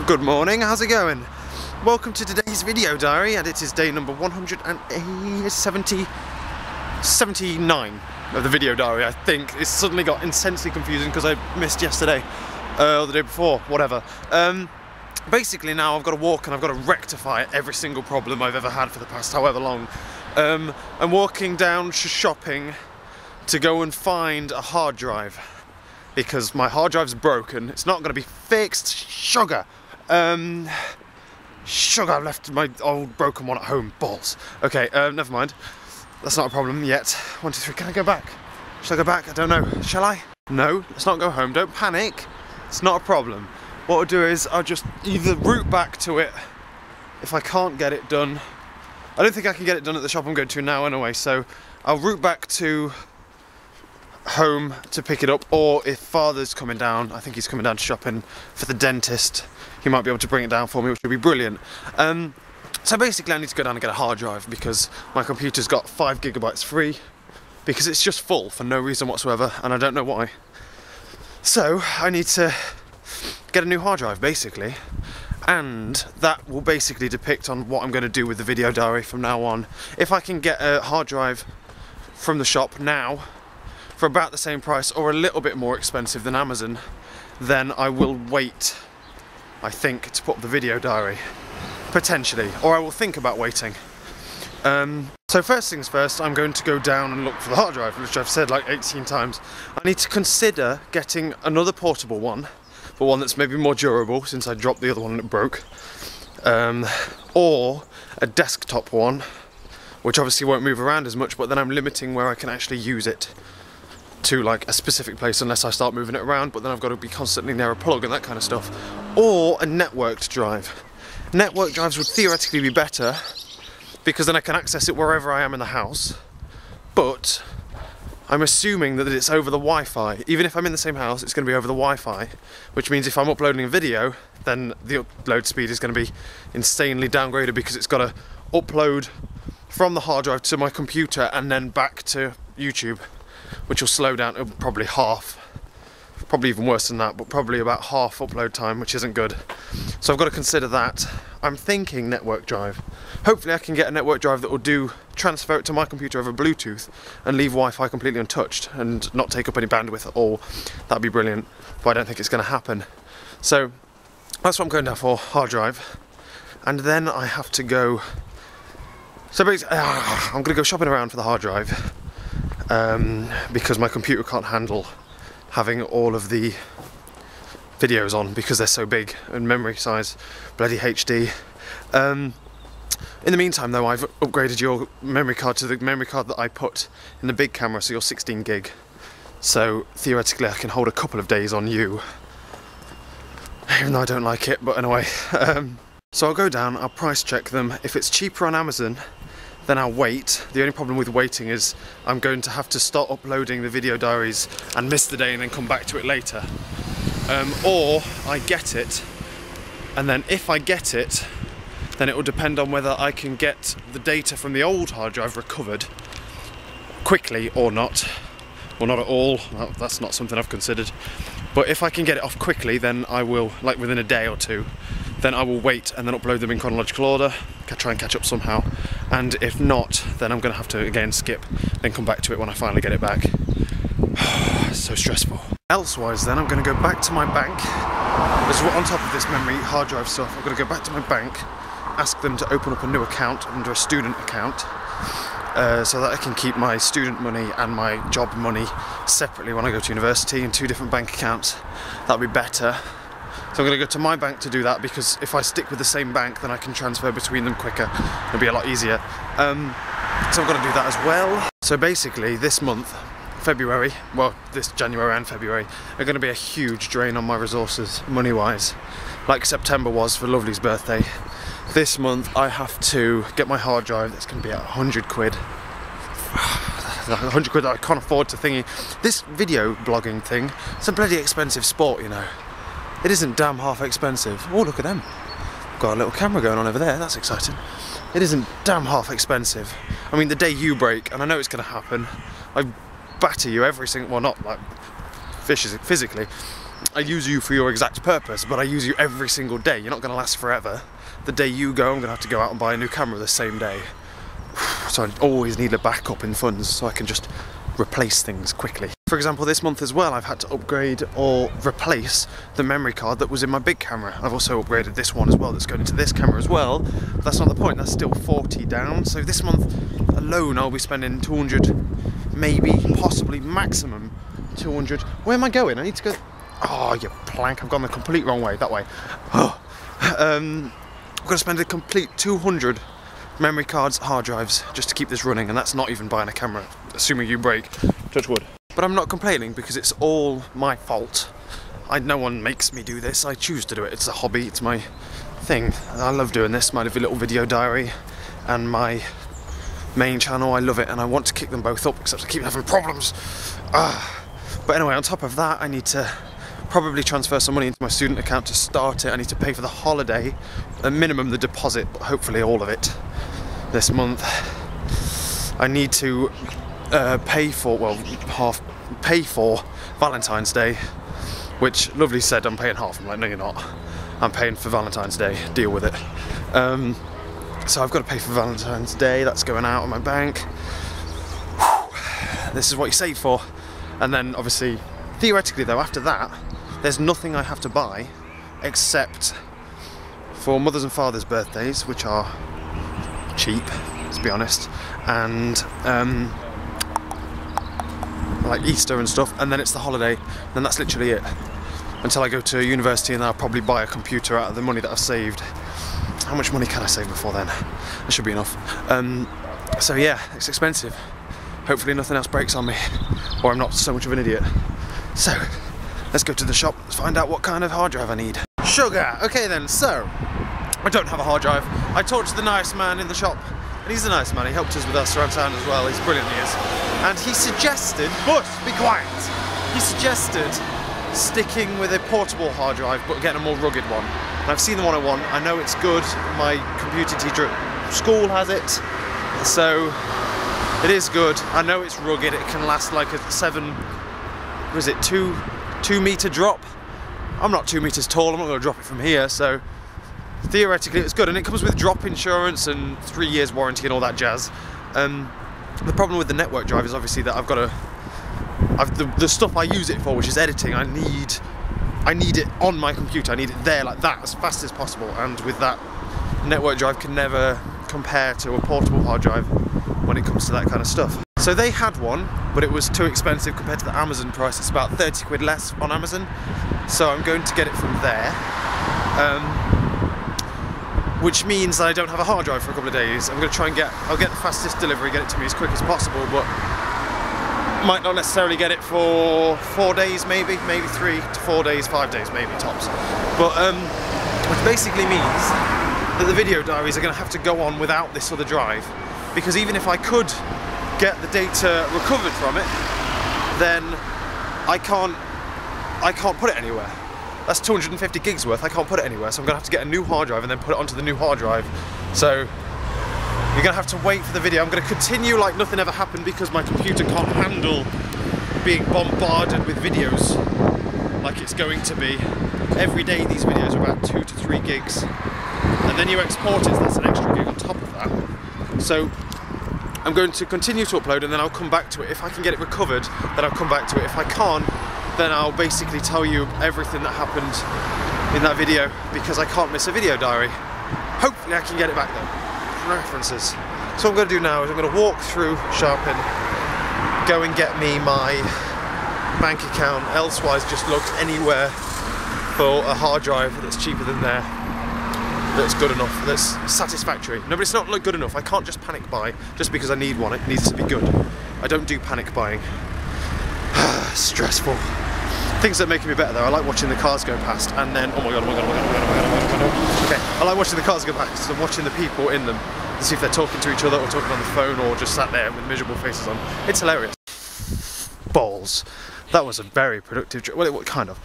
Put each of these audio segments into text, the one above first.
Good morning, how's it going? Welcome to today's video diary, and it is day number 179 of the video diary, I think. It suddenly got intensely confusing because I missed yesterday, or the day before, whatever. Basically now I've got to walk and I've got to rectify every single problem I've ever had for the past however long. I'm walking down shopping to go and find a hard drive because my hard drive's broken. It's not going to be fixed. Sugar. Sugar, I've left my old broken one at home. Balls. Okay, never mind. That's not a problem yet. 1, 2, 3, can I go back? Shall I go back? I don't know. Shall I? No, let's not go home. Don't panic. It's not a problem. What I'll do is I'll just either route back to it if I can't get it done. I don't think I can get it done at the shop I'm going to now anyway, so I'll route back to home to pick it up, or if Father's coming down, I think he's coming down to shopping for the dentist, he might be able to bring it down for me, which would be brilliant. So basically I need to go down and get a hard drive because my computer's got 5 GB free because it's just full for no reason whatsoever and I don't know why. So I need to get a new hard drive basically, and that will basically depict on what I'm going to do with the video diary from now on. If I can get a hard drive from the shop now for about the same price or a little bit more expensive than Amazon, then I will wait, I think, to put up the video diary, potentially, or I will think about waiting. So first things first, I'm going to go down and look for the hard drive, which I've said like 18 times. I need to consider getting another portable one, but one that's maybe more durable since I dropped the other one and it broke, or a desktop one, which obviously won't move around as much, but then I'm limiting where I can actually use it to like a specific place unless I start moving it around, but then I've got to be constantly near a plug and that kind of stuff. Or a networked drive. Networked drives would theoretically be better because then I can access it wherever I am in the house, but I'm assuming that it's over the Wi-Fi. Even if I'm in the same house, it's going to be over the Wi-Fi, which means if I'm uploading a video, then the upload speed is going to be insanely downgraded because it's got to upload from the hard drive to my computer and then back to YouTube, which will slow down to probably half, probably even worse than that, but probably about half upload time, which isn't good. So I've got to consider that. I'm thinking network drive. Hopefully I can get a network drive that will transfer it to my computer over Bluetooth and leave Wi-Fi completely untouched and not take up any bandwidth at all. That'd be brilliant, but I don't think it's going to happen. So that's what I'm going down for, hard drive. And then I have to go, so basically, I'm going to go shopping around for the hard drive. Because my computer can't handle having all of the videos on because they're so big and memory size, bloody HD. In the meantime though, I've upgraded your memory card to the memory card that I put in the big camera, so you're 16 gig. So theoretically I can hold a couple of days on you, even though I don't like it, but anyway. So I'll go down, I'll price check them. If it's cheaper on Amazon, then I'll wait. The only problem with waiting is I'm going to have to start uploading the video diaries and miss the day and then come back to it later. Or I get it, and then if I get it, then it will depend on whether I can get the data from the old hard drive recovered quickly or not. Well, not at all. Well, that's not something I've considered. But if I can get it off quickly, then I will, like within a day or two, then I will wait and then upload them in chronological order, try and catch up somehow. And if not, then I'm going to have to again skip, then come back to it when I finally get it back. So stressful. Elsewise then, I'm going to go back to my bank. On top of this memory hard drive stuff, I'm going to go back to my bank, ask them to open up a new account under a student account, so that I can keep my student money and my job money separately when I go to university in 2 different bank accounts. That'll be better. So I'm going to go to my bank to do that because if I stick with the same bank, then I can transfer between them quicker. It'll be a lot easier. So I'm going to do that as well. So basically this month, February, well this January and February, are going to be a huge drain on my resources, money-wise. Like September was for Lovely's birthday. This month I have to get my hard drive. That's going to be at 100 quid. 100 quid that I can't afford to thingy. This video blogging thing, it's a bloody expensive sport, you know. It isn't damn half expensive. Oh, look at them. Got a little camera going on over there, that's exciting. It isn't damn half expensive. I mean, the day you break, and I know it's going to happen, I batter you every single, well not like physically, I use you for your exact purpose, but I use you every single day. You're not going to last forever. The day you go, I'm going to have to go out and buy a new camera the same day. So I always need a backup in funds so I can just replace things quickly. For example, this month as well, I've had to upgrade or replace the memory card that was in my big camera. I've also upgraded this one as well that's going into this camera as well. But that's not the point, that's still 40 down. So this month alone, I'll be spending 200, maybe, possibly, maximum 200. Where am I going? I need to go... Oh, you plank, I've gone the complete wrong way, that way. Oh. I'm going to spend a complete 200 memory cards, hard drives, just to keep this running, and that's not even buying a camera, assuming you break, touch wood. But I'm not complaining because it's all my fault. No one makes me do this, I choose to do it. It's a hobby, it's my thing. I love doing this, my little video diary and my main channel, I love it, and I want to kick them both up, except I keep having problems. But anyway, on top of that, I need to probably transfer some money into my student account to start it. I need to pay for the holiday, a minimum the deposit, but hopefully all of it this month. I need to pay for Valentine's Day, which Lovely said I'm paying half. I'm like, no you're not. I'm paying for Valentine's Day, deal with it. So I've got to pay for Valentine's Day, that's going out of my bank. This is what you save for. And then obviously, theoretically though, after that, there's nothing I have to buy except for Mother's and Father's birthdays, which are cheap, to be honest, and like Easter and stuff, and then it's the holiday, and that's literally it. Until I go to university, and then I'll probably buy a computer out of the money that I've saved. How much money can I save before then? That should be enough. So yeah, it's expensive. Hopefully nothing else breaks on me, or I'm not so much of an idiot. So, let's go to the shop, let's find out what kind of hard drive I need. Sugar! Okay then, so, I don't have a hard drive. I talked to the nice man in the shop, and he's a nice man, he helped us with our surround sound as well, he's brilliant, he is. And he suggested, but be quiet, he suggested sticking with a portable hard drive, but getting a more rugged one. And I've seen the one I want, I know it's good, my computer teacher at school has it, so it is good. I know it's rugged, it can last like a 2 meter drop. I'm not 2 meters tall, I'm not going to drop it from here, so theoretically it's good, and it comes with drop insurance and 3 years warranty and all that jazz. The problem with the network drive is obviously that I've got to, the stuff I use it for, which is editing, I need it on my computer, I need it there like that as fast as possible, and with that, network drive can never compare to a portable hard drive when it comes to that kind of stuff. So they had one, but it was too expensive compared to the Amazon price. It's about 30 quid less on Amazon, so I'm going to get it from there. Which means that I don't have a hard drive for a couple of days. I'm going to try and I'll get the fastest delivery, get it to me as quick as possible, but might not necessarily get it for 4 days, maybe 3 to 4 days, 5 days, maybe tops. But which basically means that the video diaries are going to have to go on without this other drive, because even if I could get the data recovered from it, then I can't put it anywhere. That's 250 gigs worth, I can't put it anywhere, so I'm going to have to get a new hard drive and then put it onto the new hard drive. So you're going to have to wait for the video. I'm going to continue like nothing ever happened because my computer can't handle being bombarded with videos like it's going to be. Every day these videos are about 2 to 3 gigs, and then you export it, so that's an extra gig on top of that. So I'm going to continue to upload, and then I'll come back to it. If I can get it recovered, then I'll come back to it. If I can't, then I'll basically tell you everything that happened in that video, because I can't miss a video diary. Hopefully I can get it back though. References. So what I'm going to do now is I'm going to walk through Sharpen, go and get me my bank account, elsewise just look anywhere for a hard drive that's cheaper than there, that's good enough, that's satisfactory. No, but it's not good enough. I can't just panic buy just because I need one. It needs to be good. I don't do panic buying. Stressful. Things that are making me better though, I like watching the cars go past, and then, oh my god, okay, I like watching the cars go past and watching the people in them to see if they're talking to each other or talking on the phone or just sat there with miserable faces on. It's hilarious. Balls. That was a very productive trip. Well, kind of.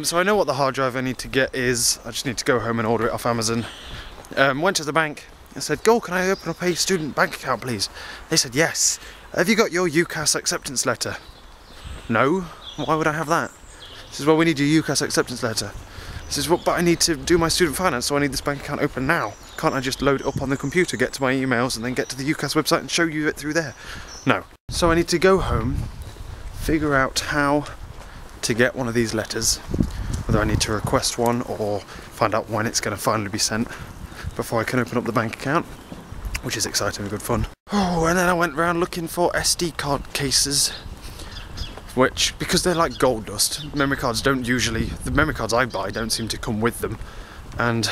So I know what the hard drive I need to get is. I just need to go home and order it off Amazon. Went to the bank. I said, "Go, can I open up a student bank account, please?" They said, "Yes." "Have you got your UCAS acceptance letter?" "No. Why would I have that?" This is, well, we need your UCAS acceptance letter. This is, what, but I need to do my student finance, so I need this bank account open now. Can't I just load it up on the computer, get to my emails, and then get to the UCAS website and show you it through there? No. So I need to go home, figure out how to get one of these letters, whether I need to request one or find out when it's going to finally be sent before I can open up the bank account, which is exciting and good fun. Oh, and then I went around looking for SD card cases, which, because they're like gold dust, memory cards don't usually, the memory cards I buy don't seem to come with them, and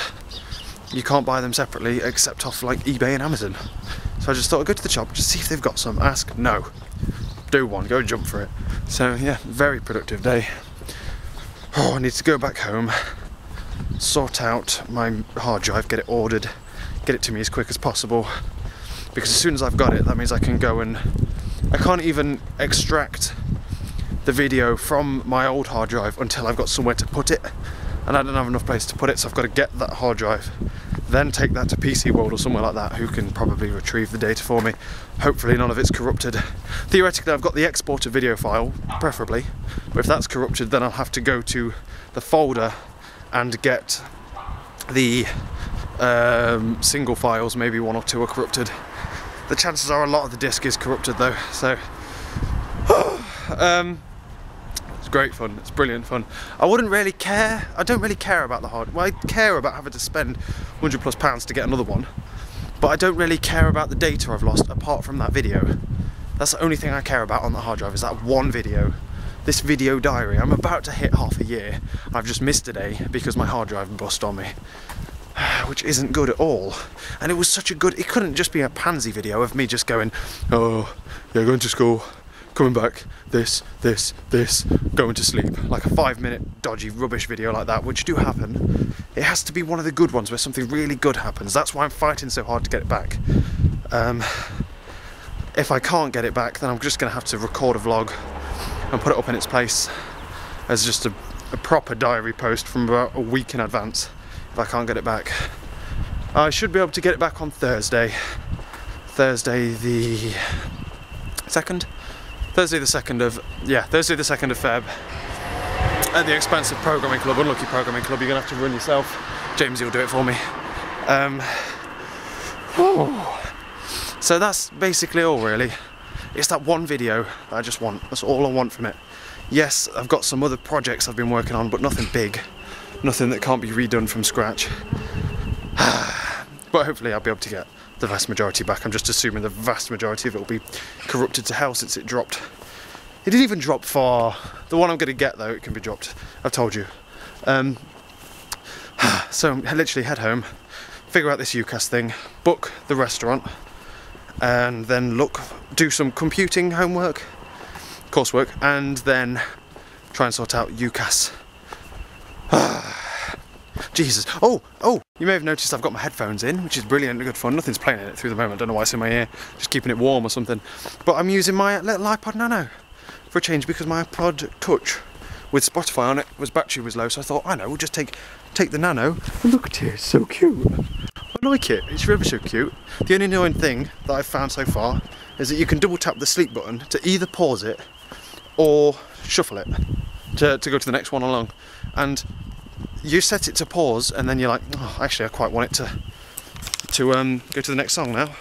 you can't buy them separately except off like eBay and Amazon. So I just thought I'd go to the shop, just see if they've got some, ask, no. Do one, go jump for it. So yeah, very productive day. Oh, I need to go back home, sort out my hard drive, get it ordered, get it to me as quick as possible, because as soon as I've got it, that means I can go and, I can't even extract the video from my old hard drive until I've got somewhere to put it, and I don't have enough place to put it, so I've got to get that hard drive, then take that to PC World or somewhere like that, who can probably retrieve the data for me. Hopefully none of it's corrupted. Theoretically I've got the exported video file, preferably, but if that's corrupted then I'll have to go to the folder and get the single files, maybe one or two are corrupted. The chances are a lot of the disk is corrupted though, so it's great fun, it's brilliant fun. I wouldn't really care, I don't really care about the hard, well, I care about having to spend £100+ to get another one, but I don't really care about the data I've lost apart from that video. That's the only thing I care about on the hard drive, is that one video. This video diary. I'm about to hit half a year. I've just missed a day because my hard drive bust on me, which isn't good at all. And it was such a good, it couldn't just be a pansy video of me just going, oh yeah, going to school, coming back, this, going to sleep. Like a 5-minute dodgy rubbish video like that, which do happen. It has to be one of the good ones where something really good happens. That's why I'm fighting so hard to get it back. If I can't get it back, then I'm just going to have to record a vlog and put it up in its place as just a proper diary post from about a week in advance if I can't get it back. I should be able to get it back on Thursday. Thursday the 2nd? Thursday the 2nd of Feb at the expensive programming club, unlucky programming club, you're gonna have to run yourself. Jamesy will do it for me. So that's basically all really. It's that one video that I just want. That's all I want from it. Yes, I've got some other projects I've been working on, but nothing big. Nothing that can't be redone from scratch. But hopefully I'll be able to get the vast majority back. I'm just assuming the vast majority of it will be corrupted to hell since it dropped. It didn't even drop far. The one I'm going to get though, it can be dropped. I've told you. So I literally head home, figure out this UCAS thing, book the restaurant, and then do some computing homework, coursework, and then try and sort out UCAS. Jesus. Oh, you may have noticed I've got my headphones in, which is brilliant and good fun. Nothing's playing in it through the moment, I don't know why it's in my ear, just keeping it warm or something. But I'm using my little iPod Nano for a change, because my iPod Touch with Spotify on it, battery was low, so I thought, I know, we'll just take the Nano, and look at it, it's so cute. I like it, it's really so cute. The only annoying thing that I've found so far is that you can double tap the sleep button to either pause it or shuffle it to go to the next one along. And you set it to pause and then you're like, oh, actually I quite want it to go to the next song now.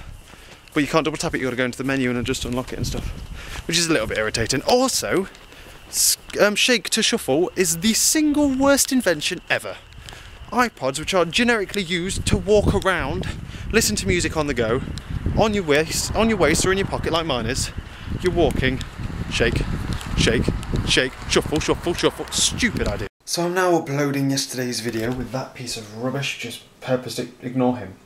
But you can't double tap it, you've got to go into the menu and just unlock it and stuff, which is a little bit irritating. Also, shake to shuffle is the single worst invention ever. iPods, which are generically used to walk around, listen to music on the go, on your waist or in your pocket like mine is, you're walking, shake, shuffle, stupid idea. So I'm now uploading yesterday's video with that piece of rubbish, just purposely ignore him.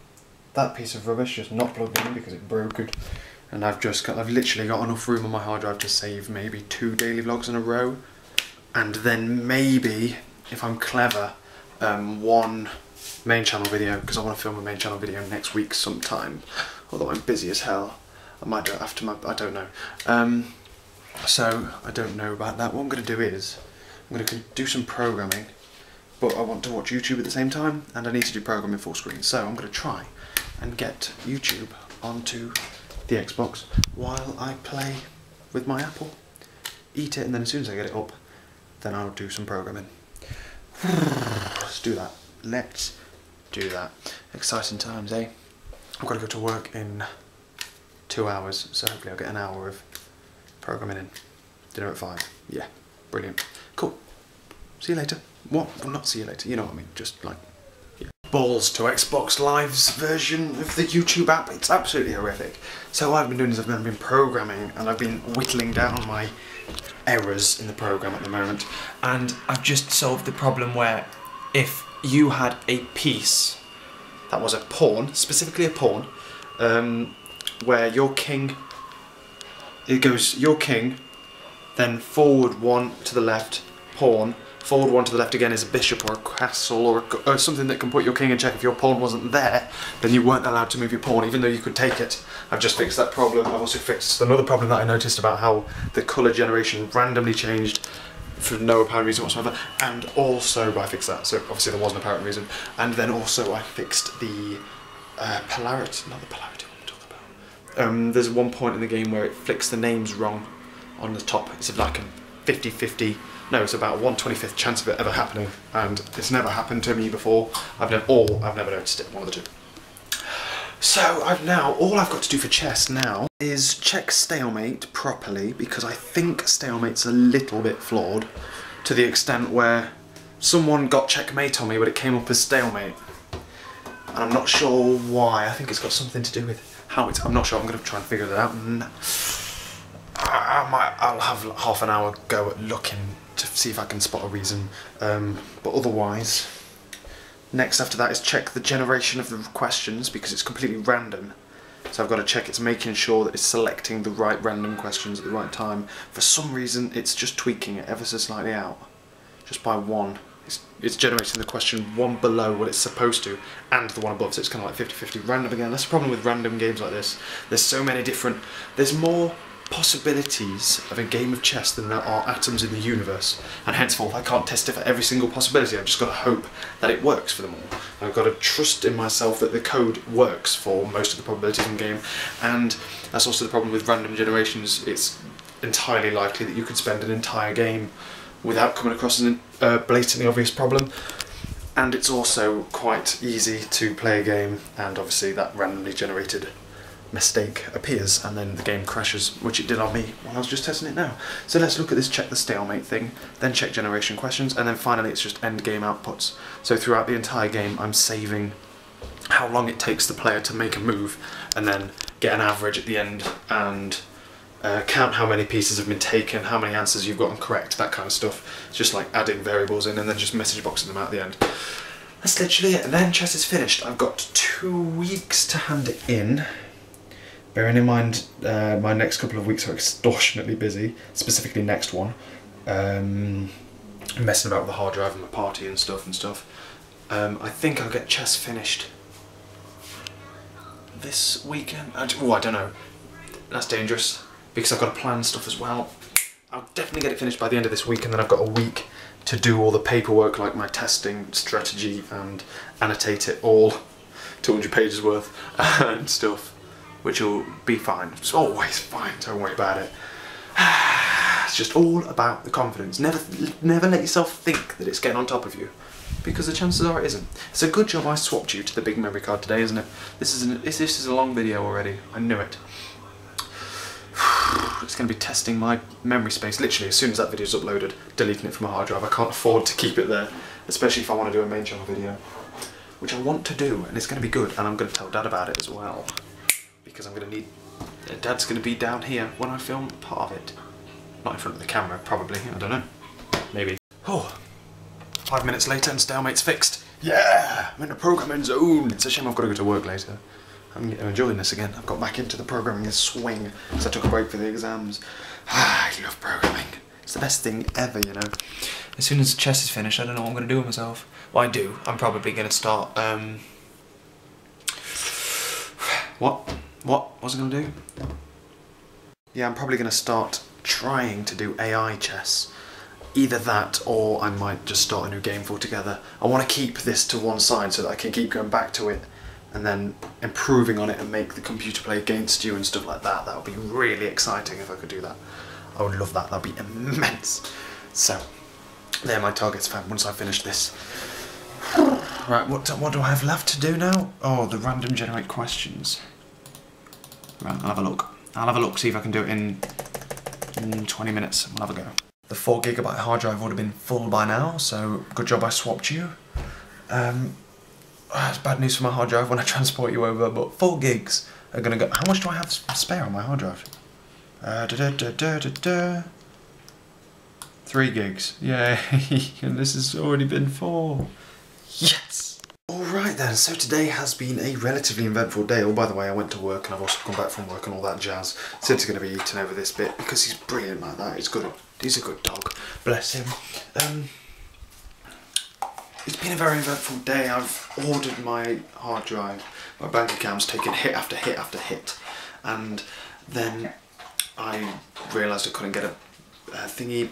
That piece of rubbish, just not plugged in because it broke it. And I've literally got enough room on my hard drive to save maybe 2 daily vlogs in a row. And then maybe, if I'm clever, 1 main channel video, because I want to film a main channel video next week sometime. Although I'm busy as hell. I might do it after I don't know. So, I don't know about that. What I'm going to do is, I'm going to do some programming, but I want to watch YouTube at the same time, and I need to do programming full screen. So I'm going to try and get YouTube onto the Xbox while I play with my Apple. Eat it, and then as soon as I get it up, then I'll do some programming. Let's do that. Let's do that. Exciting times, eh? I've got to go to work in 2 hours, so hopefully I'll get an hour of programming in. Dinner at 5. Yeah, brilliant. Cool. See you later. What? Well, not see you later, you know what I mean, just like, yeah. Balls to Xbox Live's version of the YouTube app. It's absolutely horrific. So what I've been doing is I've been programming, and I've been whittling down my errors in the program at the moment, and I've just solved the problem where if you had a piece that was a pawn, specifically a pawn, where your king, it goes your king, then forward 1 to the left, pawn, forward 1 to the left again is a bishop or a castle or something that can put your king in check. If your pawn wasn't there, then you weren't allowed to move your pawn, even though you could take it. I've just fixed that problem. I've also fixed another problem that I noticed about how the colour generation randomly changed for no apparent reason whatsoever, and also I fixed that, so obviously there was an apparent reason, and then also I fixed the polarity, not the polarity, what I'm talking about. There's one point in the game where it flicks the names wrong on the top. It's like a 50-50, no, it's about 1/25th chance of it ever happening, and it's never happened to me before. I've never noticed it, one of the two. So all I've got to do for chess now is check stalemate properly, because I think stalemate's a little bit flawed, to the extent where someone got checkmate on me but it came up as stalemate. And I'm not sure why. I think it's got something to do with how it's, I'm not sure, I'm going to try and figure it out. And I'll have half an hour go at looking to see if I can spot a reason, but otherwise, next after that is check the generation of the questions, because it's completely random. So I've got to check it's making sure that it's selecting the right random questions at the right time. For some reason it's just tweaking it ever so slightly out, just by 1. It's generating the question 1 below what it's supposed to, and the one above, so it's kind of like 50-50 random again. That's the problem with random games like this. There's so many different, there's more possibilities of a game of chess than there are atoms in the universe, and henceforth I can't test it for every single possibility. I've just got to hope that it works for them all. I've got to trust in myself that the code works for most of the probabilities in the game, and that's also the problem with random generations. It's entirely likely that you could spend an entire game without coming across a blatantly obvious problem, and it's also quite easy to play a game and obviously that randomly generated mistake appears and then the game crashes, which it did on me while I was just testing it now. So let's look at this check the stalemate thing, then check generation questions, and then finally it's just end game outputs. So throughout the entire game I'm saving how long it takes the player to make a move, and then get an average at the end and count how many pieces have been taken, how many answers you've gotten correct, that kind of stuff. It's just like adding variables in and then just message boxing them out at the end. That's literally it, and then chess is finished. I've got 2 weeks to hand it in. Bearing in mind my next couple of weeks are extortionately busy, specifically next one. Messing about with the hard drive and my party and stuff. I think I'll get chess finished this weekend. Oh, I don't know. That's dangerous, because I've got to plan stuff as well. I'll definitely get it finished by the end of this week, and then I've got a week to do all the paperwork, like my testing strategy, and annotate it all, 200 pages worth, and stuff. Which will be fine. It's always fine, don't worry about it. It's just all about the confidence. Never let yourself think that it's getting on top of you, because the chances are it isn't. It's a good job I swapped you to the big memory card today, isn't it? This is a long video already. I knew it. It's going to be testing my memory space literally as soon as that video's uploaded, deleting it from a hard drive. I can't afford to keep it there, especially if I want to do a main channel video, which I want to do, and it's going to be good, and I'm going to tell Dad about it as well. Because I'm going to need... Dad's going to be down here when I film part of it. Not in front of the camera, probably. I don't know. Maybe. Oh, 5 minutes later and stalemate's fixed. Yeah! I'm in the programming zone. It's a shame I've got to go to work later. I'm enjoying this again. I've got back into the programming swing because I took a break for the exams. I love programming. It's the best thing ever, you know. As soon as chess is finished, I don't know what I'm going to do with myself. Well, I do. I'm probably going to start... What was I going to do? Yeah, I'm probably going to start trying to do AI chess. Either that, or I might just start a new game altogether. I want to keep this to one side so that I can keep going back to it and then improving on it and make the computer play against you and stuff like that. That would be really exciting if I could do that. I would love that. That would be immense. So, they're my targets for once I finish this. Right, what do I have left to do now? Oh, the random generate questions. Right, I'll have a look. I'll have a look, see if I can do it in 20 minutes. We'll have a go. The 4GB hard drive would have been full by now, so good job I swapped you. It's bad news for my hard drive when I transport you over, but 4 gigs are gonna go. How much do I have spare on my hard drive? 3 gigs. Yay! And this has already been 4. Yes! Alright then, so today has been a relatively eventful day. Oh, by the way, I went to work and I've also come back from work and all that jazz. Sid's going to be eating over this bit because he's brilliant like that. He's good. He's a good dog. Bless him. It's been a very eventful day. I've ordered my hard drive. My bank account's taken hit after hit after hit. And then I realised I couldn't get a thingy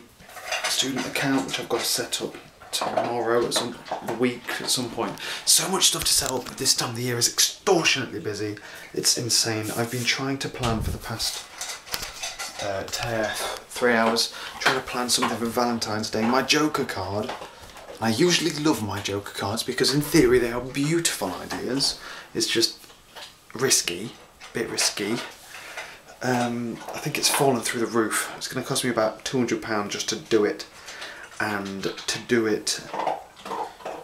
student account, which I've got to set up tomorrow at the week at some point. So much stuff to set up. This time of the year is extortionately busy. It's insane. I've been trying to plan for the past 3 hours, trying to plan something for Valentine's Day. My Joker card. I usually love my Joker cards because in theory they are beautiful ideas. It's just risky, a bit risky. I think it's fallen through the roof. It's going to cost me about £200 just to do it. And to do it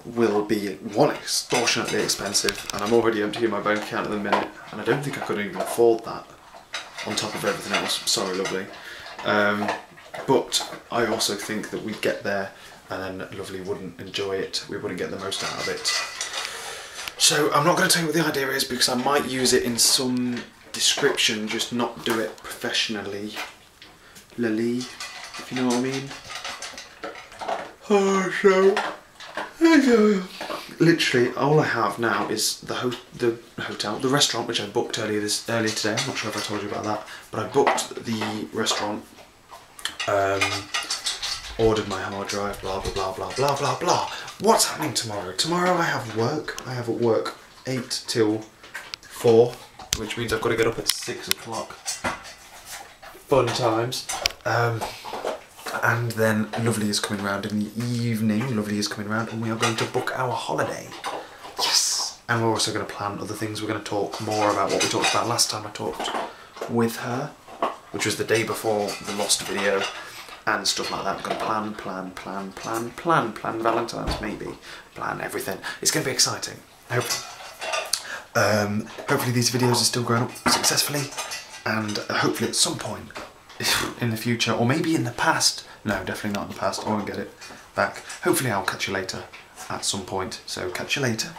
will be, one, extortionately expensive, and I'm already emptying my bank account at the minute, and I don't think I could even afford that on top of everything else. Sorry, lovely. But I also think that we'd get there and then Lovely wouldn't enjoy it. We wouldn't get the most out of it. So I'm not going to tell you what the idea is because I might use it in some description, just not do it professionally. Lily, if you know what I mean. Oh, so literally all I have now is the restaurant, which I booked earlier today. I'm not sure if I told you about that, but I booked the restaurant, ordered my hard drive, blah blah blah blah blah blah blah. What's happening tomorrow? Tomorrow I have work. I have at work 8 till 4, which means I've got to get up at 6 o'clock. Fun times. And then Lovely is coming round in the evening. Lovely is coming round and we are going to book our holiday. Yes! And we're also going to plan other things. We're going to talk more about what we talked about last time I talked with her, which was the day before the lost video and stuff like that. We're going to plan Valentine's, maybe. Plan everything. It's going to be exciting. Hopefully these videos are still growing up successfully, and hopefully at some point in the future, or maybe in the past. No, definitely not in the past. I won't get it back. Hopefully I'll catch you later at some point. So catch you later.